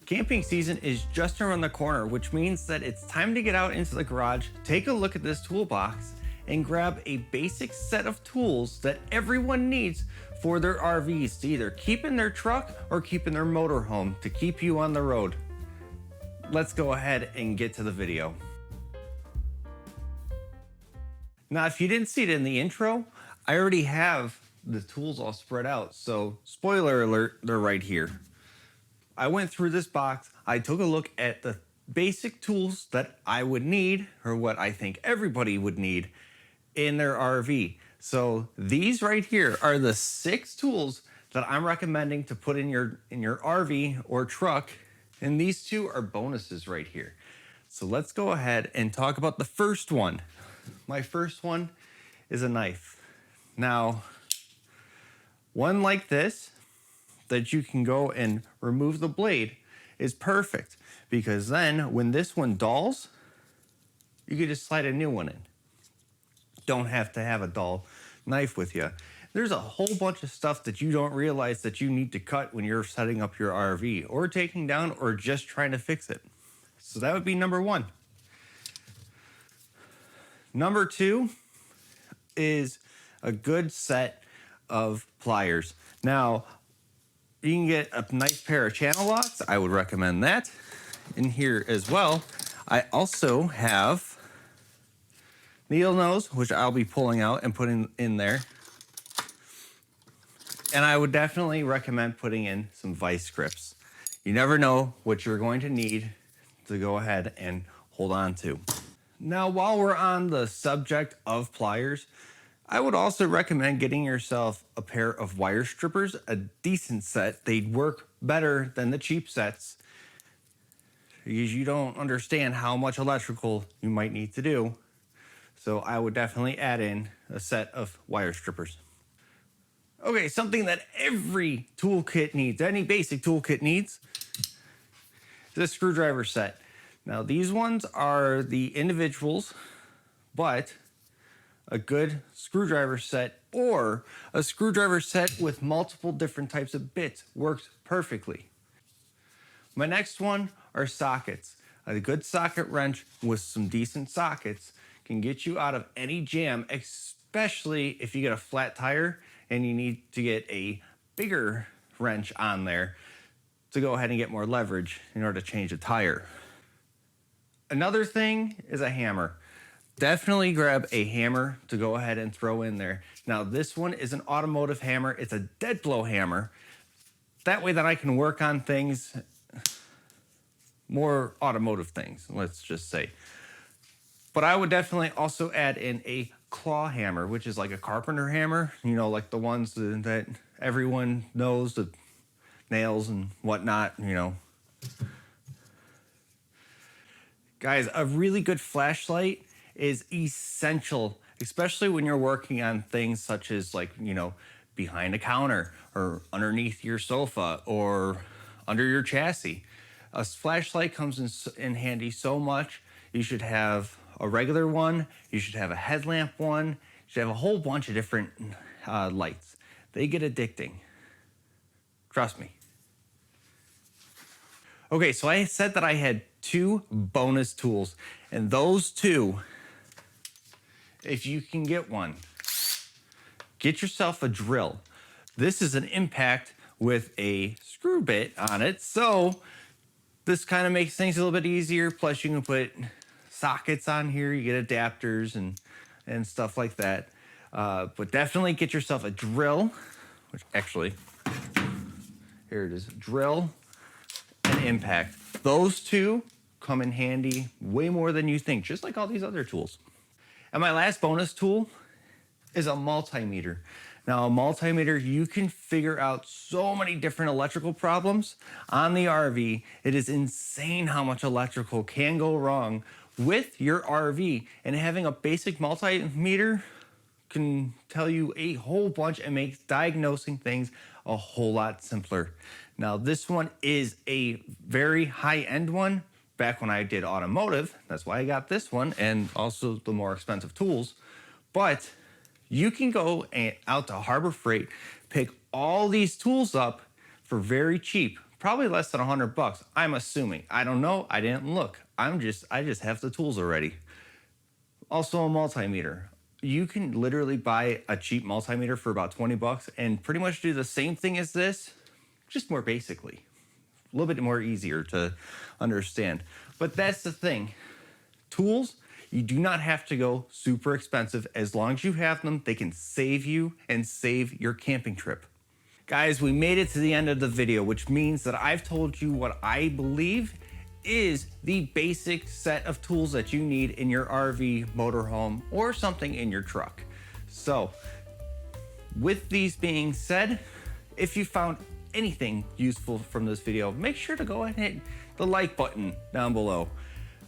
Camping season is just around the corner, which means that it's time to get out into the garage, take a look at this toolbox, and grab a basic set of tools that everyone needs for their RVs to either keep in their truck or keep in their motorhome to keep you on the road. Let's go ahead and get to the video. Now, if you didn't see it in the intro, I already have the tools all spread out. So spoiler alert, they're right here. I went through this box, I took a look at the basic tools that I would need, or what I think everybody would need in their RV. So these right here are the 6 tools that I'm recommending to put in your RV or truck, and these 2 are bonuses right here. So let's go ahead and talk about the first one. My first one is a knife. Now, one like this that you can go and remove the blade is perfect, because then when this one dulls, you can just slide a new one in. Don't have to have a dull knife with you. There's a whole bunch of stuff that you don't realize that you need to cut when you're setting up your RV or taking down or just trying to fix it. So that would be number 1. Number 2 is a good set of pliers. Now, you can get a nice pair of channel locks. I would recommend that. In here as well, I also have needle nose, which I'll be pulling out and putting in there. And I would definitely recommend putting in some vice grips. You never know what you're going to need to go ahead and hold on to. Now, while we're on the subject of pliers, I would also recommend getting yourself a pair of wire strippers, a decent set. They'd work better than the cheap sets, because you don't understand how much electrical you might need to do. So I would definitely add in a set of wire strippers. Okay, something that every toolkit needs, any basic toolkit needs, is a screwdriver set. Now, these ones are the individuals, but a good screwdriver set or a screwdriver set with multiple different types of bits works perfectly. My next one are sockets. A good socket wrench with some decent sockets can get you out of any jam, especially if you get a flat tire and you need to get a bigger wrench on there to go ahead and get more leverage in order to change a tire. Another thing is a hammer. Definitely grab a hammer to go ahead and throw in there. Now, this one is an automotive hammer. It's a dead blow hammer. That way that I can work on things, more automotive things, let's just say. But I would definitely also add in a claw hammer, which is like a carpenter hammer, you know, like the ones that everyone knows, the nails and whatnot, you know. Guys, a really good flashlight is essential, especially when you're working on things such as, like, you know, behind a counter or underneath your sofa or under your chassis. A flashlight comes in handy so much. You should have a regular one, you should have a headlamp one, you should have a whole bunch of different lights. They get addicting. Trust me. Okay, so I said that I had 2 bonus tools, and those 2, if you can get one, get yourself a drill. This is an impact with a screw bit on it, so this kind of makes things a little bit easier. Plus, you can put sockets on here, you get adapters and stuff like that. But definitely get yourself a drill, which actually, here it is, drill and impact. Those 2 come in handy way more than you think, just like all these other tools. And my last bonus tool is a multimeter. Now, a multimeter, you can figure out so many different electrical problems on the RV. It is insane how much electrical can go wrong with your RV. And having a basic multimeter can tell you a whole bunch and makes diagnosing things a whole lot simpler. Now, this one is a very high-end one. Back when I did automotive, that's why I got this one, and also the more expensive tools. But you can go out to Harbor Freight, pick all these tools up for very cheap, probably less than $100. I'm assuming. I don't know. I didn't look. I just have the tools already. Also a multimeter. You can literally buy a cheap multimeter for about 20 bucks and pretty much do the same thing as this, just more basically. A little bit more easier to understand. But that's the thing. Tools, you do not have to go super expensive. As long as you have them, they can save you and save your camping trip. Guys, we made it to the end of the video, which means that I've told you what I believe is the basic set of tools that you need in your RV, motorhome, or something in your truck. So, with these being said, if you found anything useful from this video, make sure to go ahead and hit the like button down below.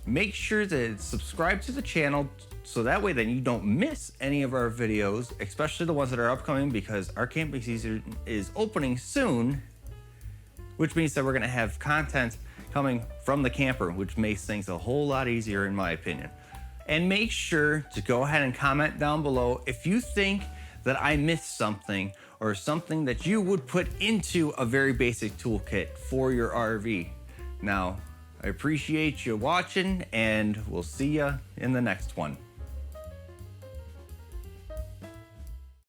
Make sure to subscribe to the channel so that way then you don't miss any of our videos, especially the ones that are upcoming, because our camping season is opening soon, which means that we're gonna have content coming from the camper, which makes things a whole lot easier in my opinion. And make sure to go ahead and comment down below if you think that I missed something or something that you would put into a very basic toolkit for your RV. Now, I appreciate you watching and we'll see you in the next one.